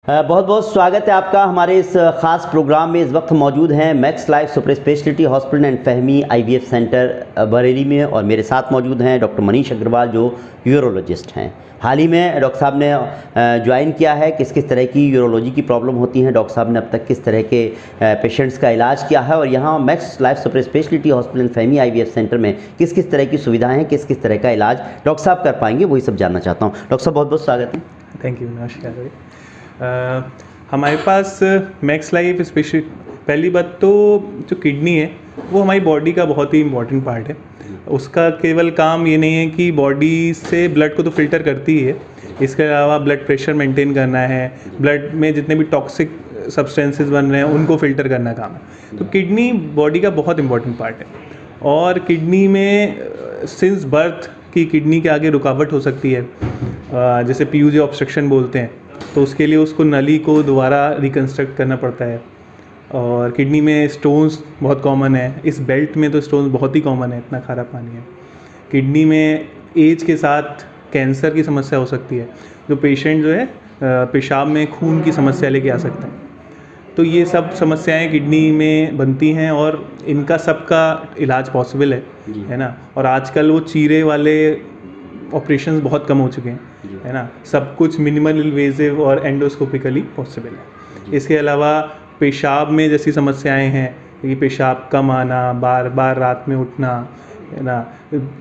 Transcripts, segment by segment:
बहुत बहुत स्वागत है आपका हमारे इस ख़ास प्रोग्राम में। इस वक्त मौजूद हैं max Life super speciality hospital and फहमी आईवीएफ सेंटर बरेली में, और मेरे साथ मौजूद हैं डॉक्टर मनीष अग्रवाल जो यूरोलॉजिस्ट हैं। हाल ही में डॉक्टर साहब ने ज्वाइन किया है। किस किस तरह की यूरोलॉजी की प्रॉब्लम होती हैं, डॉक्टर साहब ने अब तक किस तरह के पेशेंट्स का इलाज किया है, और यहाँ max Life super speciality hospital and फहमी आईवीएफ सेंटर में किस किस तरह की सुविधाएँ हैं, किस किस तरह का इलाज डॉक्टर साहब कर पाएंगे, वही सब जानना चाहता हूँ। डॉक्टर साहब बहुत बहुत स्वागत है। थैंक यू, नमस्कार। हमारे पास मैक्स लाइफ स्पेशल, पहली बात तो जो किडनी है वो हमारी बॉडी का बहुत ही इम्पॉर्टेंट पार्ट है। उसका केवल काम ये नहीं है कि बॉडी से ब्लड को तो फिल्टर करती ही है, इसके अलावा ब्लड प्रेशर मेंटेन करना है, ब्लड में जितने भी टॉक्सिक सब्सटेंसेस बन रहे हैं उनको फिल्टर करना काम है। तो किडनी बॉडी का बहुत इम्पॉर्टेंट पार्ट है, और किडनी में सिंस बर्थ की किडनी के आगे रुकावट हो सकती है, जैसे पीयूजे ऑब्स्ट्रक्शन बोलते हैं, तो उसके लिए उसको नली को दोबारा रिकन्स्ट्रक्ट करना पड़ता है। और किडनी में स्टोन्स बहुत कॉमन है, इस बेल्ट में तो स्टोन्स बहुत ही कॉमन है, इतना खारा पानी है। किडनी में एज के साथ कैंसर की समस्या हो सकती है, जो पेशेंट जो है पेशाब में खून की समस्या लेके आ सकता है। तो ये सब समस्याएं किडनी में बनती हैं, और इनका सबका इलाज पॉसिबल है ना। और आजकल वो चीरे वाले ऑपरेशंस बहुत कम हो चुके हैं, है ना। सब कुछ मिनिमल इन्वेजिव और एंडोस्कोपिकली पॉसिबल है। इसके अलावा पेशाब में जैसी समस्याएं हैं कि पेशाब कम आना, बार बार रात में उठना, है ना,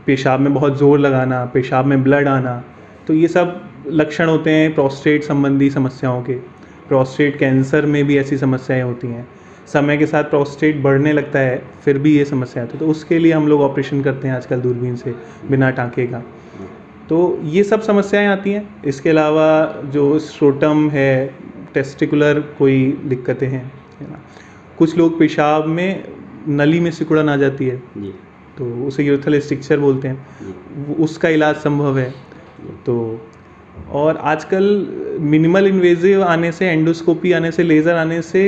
पेशाब में बहुत ज़ोर लगाना, पेशाब में ब्लड आना, तो ये सब लक्षण होते हैं प्रोस्टेट संबंधी समस्याओं के। प्रोस्टेट कैंसर में भी ऐसी समस्याएं होती हैं। समय के साथ प्रोस्टेट बढ़ने लगता है, फिर भी ये समस्या आती है, तो उसके लिए हम लोग ऑपरेशन करते हैं आजकल दूरबीन से, बिना टाँके का। तो ये सब समस्याएं आती हैं। इसके अलावा जो स्ट्रोटम है, टेस्टिकुलर कोई दिक्कतें हैं, है ना। कुछ लोग पेशाब में नली में सिकुड़न आ जाती है, तो उसे यूरेथ्रल स्ट्रिक्चर बोलते हैं, उसका इलाज संभव है। तो और आजकल मिनिमल इन्वेजिव आने से, एंडोस्कोपी आने से, लेज़र आने से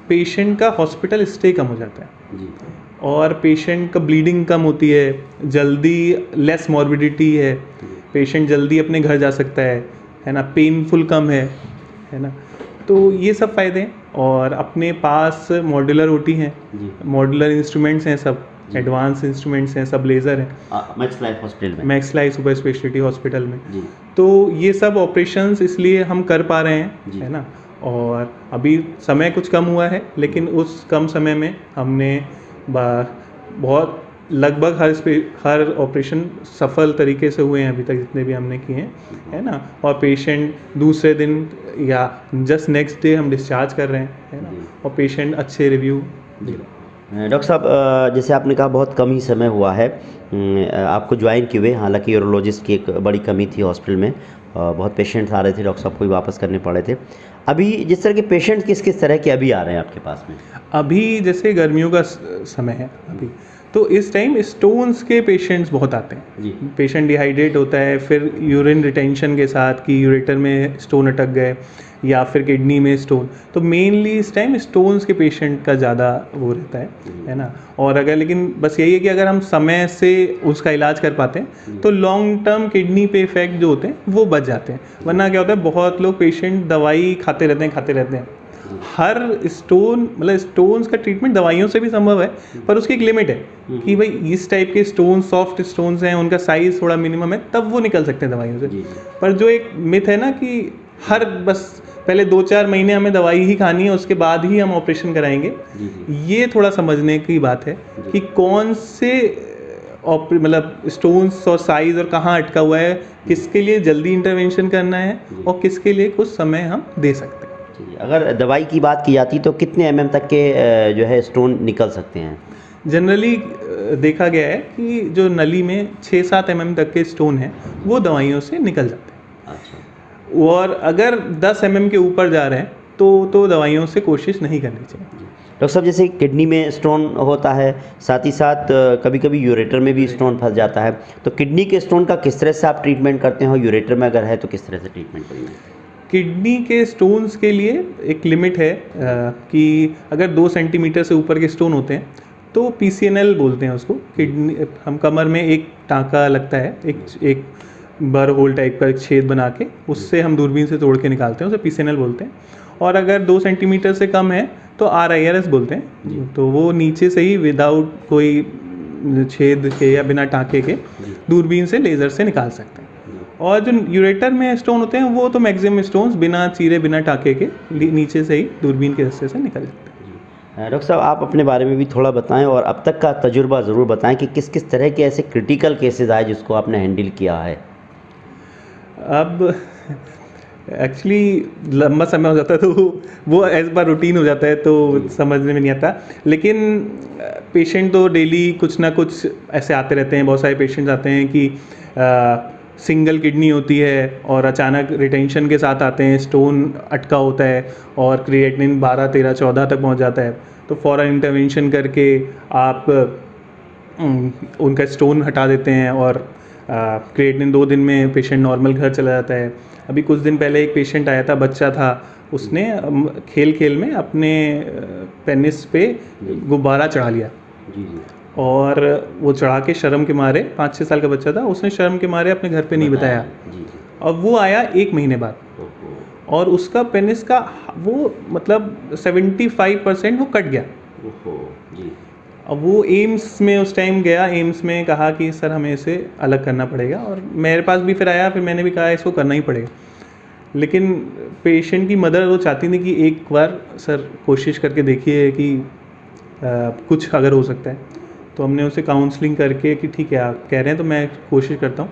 पेशेंट का हॉस्पिटल स्टे कम हो जाता है, और पेशेंट का ब्लीडिंग कम होती है, जल्दी लेस मॉर्बिडिटी है, पेशेंट जल्दी अपने घर जा सकता है ना, पेनफुल कम है ना। तो ये सब फ़ायदे हैं। और अपने पास मॉड्यूलर ओटी हैं, मॉड्यूलर इंस्ट्रूमेंट्स हैं, सब एडवांस इंस्ट्रूमेंट्स हैं, सब लेज़र हैं मैक्स लाइफ हॉस्पिटल में, max Life super speciality hospital में। तो ये सब ऑपरेशंस इसलिए हम कर पा रहे हैं, है ना। और अभी समय कुछ कम हुआ है, लेकिन उस कम समय में हमने बहुत लगभग हर ऑपरेशन सफल तरीके से हुए हैं अभी तक, जितने भी हमने किए हैं, है ना। और पेशेंट दूसरे दिन या जस्ट नेक्स्ट डे हम डिस्चार्ज कर रहे हैं, है ना, और पेशेंट अच्छे रिव्यू दे रहे हैं। डॉक्टर साहब, जैसे आपने कहा बहुत कम ही समय हुआ है आपको ज्वाइन किए हुए, हालांकि यूरोलॉजिस्ट की एक बड़ी कमी थी हॉस्पिटल में, बहुत पेशेंट्स आ रहे थे, डॉक्टर साहब को भी वापस करने पड़े थे। अभी जिस तरह के पेशेंट किस किस तरह के अभी आ रहे हैं आपके पास में? अभी जैसे गर्मियों का समय है अभी, तो इस टाइम स्टोन्स के पेशेंट्स बहुत आते हैं। पेशेंट डिहाइड्रेट होता है, फिर यूरिन रिटेंशन के साथ कि यूरेटर में स्टोन अटक गए, या फिर किडनी में स्टोन, तो मेनली इस टाइम स्टोन्स के पेशेंट का ज़्यादा वो रहता है ना। और अगर, लेकिन बस यही है कि अगर हम समय से उसका इलाज कर पाते हैं तो लॉन्ग टर्म किडनी पे इफेक्ट जो होते हैं वो बच जाते हैं। वरना क्या होता है, बहुत लोग पेशेंट दवाई खाते रहते हैं। हर स्टोन, मतलब स्टोन्स का ट्रीटमेंट दवाइयों से भी संभव है, पर उसकी एक लिमिट है कि भाई इस टाइप के स्टोन, सॉफ्ट स्टोन्स हैं, उनका साइज़ थोड़ा मिनिमम है, तब वो निकल सकते हैं दवाइयों से। पर जो एक मिथ है ना कि हर बस पहले 2-4 महीने हमें दवाई ही खानी है, उसके बाद ही हम ऑपरेशन कराएंगे, ये थोड़ा समझने की बात है कि कौन से मतलब स्टोन्स और साइज़ और कहाँ अटका हुआ है, किसके लिए जल्दी इंटरवेंशन करना है और किसके लिए कुछ समय हम दे सकते हैं। अगर दवाई की बात की जाती तो कितने mm तक के जो है स्टोन निकल सकते हैं? जनरली देखा गया है कि जो नली में 6-7 mm तक के स्टोन हैं वो दवाइयों से निकल जाते हैं। अच्छा। और अगर 10 mm के ऊपर जा रहे हैं तो दवाइयों से कोशिश नहीं करनी चाहिए। डॉक्टर साहब, जैसे किडनी में स्टोन होता है, साथ ही साथ कभी कभी यूरेटर में भी स्टोन फंस जाता है, तो किडनी के स्टोन का किस तरह से आप ट्रीटमेंट करते हो? यूरेटर में अगर है तो किस तरह से ट्रीटमेंट करेंगे? किडनी के स्टोन्स के लिए एक लिमिट है कि अगर 2 सेंटीमीटर से ऊपर के स्टोन होते हैं तो PCNL बोलते हैं उसको। किडनी, हम कमर में एक टाँका लगता है, एक बर होल टाइप का एक छेद बना के उससे हम दूरबीन से तोड़ के निकालते हैं, उसे PCNL बोलते हैं। और अगर 2 सेंटीमीटर से कम है तो RIRS बोलते हैं। तो वो नीचे से ही विदाउट कोई छेद के या बिना टाँके के दूरबीन से लेज़र से निकाल सकते हैं। और जो यूरेटर में स्टोन होते हैं वो तो मैक्सिमम स्टोन्स बिना चीरे बिना टाँके के नीचे से ही दूरबीन के हिस्से से निकल जाते हैं। डॉक्टर साहब, आप अपने बारे में भी थोड़ा बताएं और अब तक का तजुर्बा ज़रूर बताएं कि किस किस तरह के ऐसे क्रिटिकल केसेस आए जिसको आपने हैंडल किया है। अब एक्चुअली लंबा समय हो जाता है तो वो एज पर रूटीन हो जाता है तो समझने में नहीं आता, लेकिन पेशेंट तो डेली कुछ ना कुछ ऐसे आते रहते हैं। बहुत सारे पेशेंट्स आते हैं कि सिंगल किडनी होती है और अचानक रिटेंशन के साथ आते हैं, स्टोन अटका होता है और क्रिएटिनिन 12, 13, 14 तक पहुंच जाता है। तो फ़ौरन इंटरवेंशन करके आप उनका स्टोन हटा देते हैं और क्रिएटिनिन 2 दिन में पेशेंट नॉर्मल घर चला जाता है। अभी कुछ दिन पहले एक पेशेंट आया था, बच्चा था, उसने खेल खेल में अपने पेनिस पे गुब्बारा चढ़ा लिया और वो चढ़ा के शर्म के मारे, 5-6 साल का बच्चा था, उसने शर्म के मारे अपने घर पे नहीं बताया। और वो आया 1 महीने बाद और उसका पेनिस का वो मतलब 75% वो कट गया। अब वो एम्स में उस टाइम गया, एम्स में कहा कि सर हमें इसे अलग करना पड़ेगा, और मेरे पास भी फिर आया, फिर मैंने भी कहा इसको करना ही पड़ेगा। लेकिन पेशेंट की मदर वो चाहती थी कि एक बार सर कोशिश करके देखिए कि कुछ अगर हो सकता है। तो हमने उसे काउंसलिंग करके कि ठीक है आप कह रहे हैं तो मैं कोशिश करता हूँ।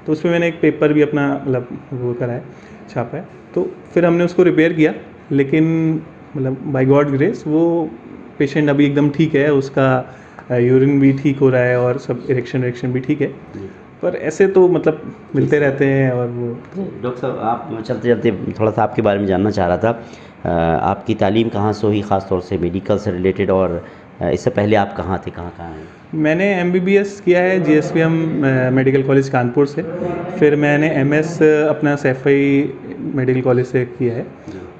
तो उसमें मैंने एक पेपर भी अपना मतलब वो कराया, छापा है। तो फिर हमने उसको रिपेयर किया, लेकिन मतलब बाय गॉड ग्रेस वो पेशेंट अभी एकदम ठीक है, उसका यूरिन भी ठीक हो रहा है और सब इरेक्शन भी ठीक है। पर ऐसे तो मतलब मिलते रहते हैं। और वो डॉक्टर साहब, आप चलते चलते थोड़ा सा आपके बारे में जानना चाह रहा था। आपकी तालीम कहाँ से हुई, ख़ास तौर से मेडिकल से रिलेटेड, और इससे पहले आप कहाँ थे, कहाँ हैं? मैंने MBBS किया है GSVM मेडिकल कॉलेज कानपुर से। फिर मैंने MS अपना सैफई मेडिकल कॉलेज से किया है,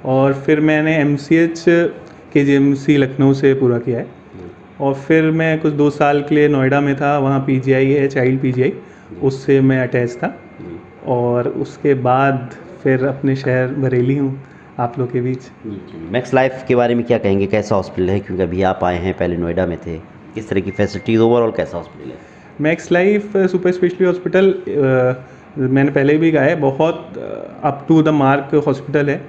और फिर मैंने MCH KGMC लखनऊ से पूरा किया है। और फिर मैं कुछ 2 साल के लिए नोएडा में था, वहाँ PGI है, चाइल्ड PGI, उससे मैं अटैच था। और उसके बाद फिर अपने शहर बरेली हूँ आप लोग के बीच। मैक्स लाइफ के बारे में क्या कहेंगे, कैसा हॉस्पिटल है? क्योंकि अभी आप आए हैं, पहले नोएडा में थे, किस तरह की फैसिलिटीज़, ओवरऑल कैसा हॉस्पिटल है? Max Life super speciality hospital मैंने पहले भी कहा है, बहुत up to the mark hospital है।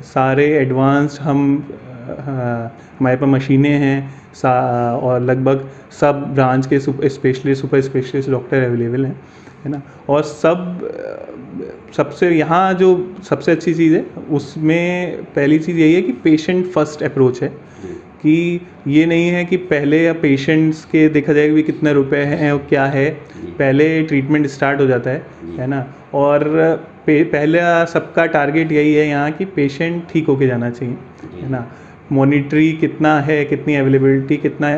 सारे एडवांस हमारे पास मशीनें हैं और लगभग सब ब्रांच के सुपर स्पेशलिस्ट डॉक्टर अवेलेबल हैं, है ना। और सबसे यहाँ जो सबसे अच्छी चीज़ है उसमें पहली चीज़ यही है कि पेशेंट फर्स्ट अप्रोच है, कि ये नहीं है कि पहले या पेशेंट्स के देखा जाएगा कि कितने रुपए हैं और क्या है, पहले ट्रीटमेंट स्टार्ट हो जाता है ना। और पहला सबका टारगेट यही है यहाँ कि पेशेंट ठीक होके जाना चाहिए, है ना। मॉनिटरी कितना है, कितनी अवेलेबिलिटी, कितना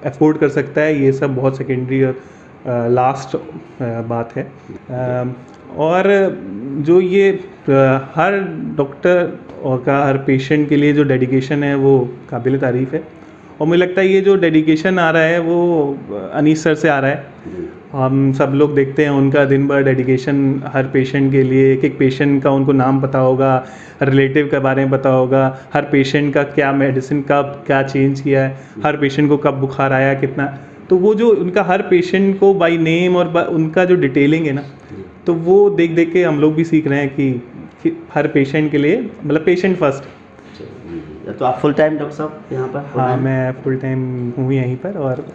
अफोर्ड कर सकता है, ये सब बहुत सेकेंडरी और लास्ट बात है। और जो ये हर डॉक्टर और का हर पेशेंट के लिए जो डेडिकेशन है वो काबिल तारीफ़ है। और मुझे लगता है ये जो डेडिकेशन आ रहा है वो अनीस सर से आ रहा है। हम सब लोग देखते हैं उनका दिन भर डेडिकेशन हर पेशेंट के लिए, एक पेशेंट का उनको नाम पता होगा, रिलेटिव के बारे में पता होगा, हर पेशेंट का क्या मेडिसिन कब क्या चेंज किया है, हर पेशेंट को कब बुखार आया कितना। तो वो जो उनका हर पेशेंट को बाय नेम और उनका जो डिटेलिंग है ना, तो वो देख देख के हम लोग भी सीख रहे हैं कि हर पेशेंट के लिए मतलब पेशेंट फर्स्ट। तो आप फुल टाइम डॉक्टर साहब यहाँ पर? हाँ, मैं फुल टाइम हूँ यहीं पर और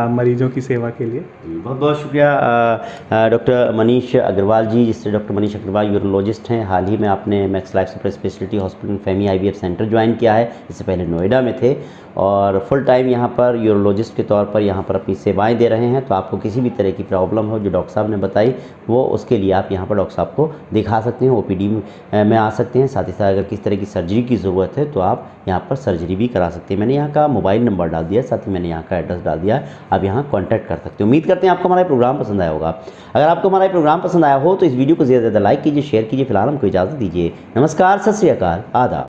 मरीजों की सेवा के लिए। बहुत बहुत शुक्रिया डॉक्टर मनीष अग्रवाल जी, जिससे डॉक्टर मनीष अग्रवाल यूरोलॉजिस्ट हैं। हाल ही में आपने Max Life super speciality hospital फैमी IVF सेंटर ज्वाइन किया है, इससे पहले नोएडा में थे, और फुल टाइम यहाँ पर यूरोलॉजिस्ट के तौर पर यहाँ पर अपनी सेवाएं दे रहे हैं। तो आपको किसी भी तरह की प्रॉब्लम हो जो डॉक्टर साहब ने बताई, वो उसके लिए आप यहाँ पर डॉक्टर साहब को दिखा सकते हैं, OPD में आ सकते हैं। साथ ही साथ अगर किस तरह की सर्जरी की ज़रूरत है तो आप यहाँ पर सर्जरी भी करा सकते हैं। मैंने यहाँ का मोबाइल नंबर डाल दिया, साथ ही मैंने यहाँ का एड्रेस डाल दिया, आप यहाँ कॉन्टैक्ट कर सकते हैं। उम्मीद करते हैं आपको हमारा प्रोग्राम पसंद आया होगा। अगर आपको हमारा प्रोग्राम पसंद आया हो तो इस वीडियो को ज़्यादा से ज़्यादा लाइक कीजिए, शेयर कीजिए। फिलहाल हमको इजाज़त दीजिए। नमस्कार, सत श्री अकाल, आदाब।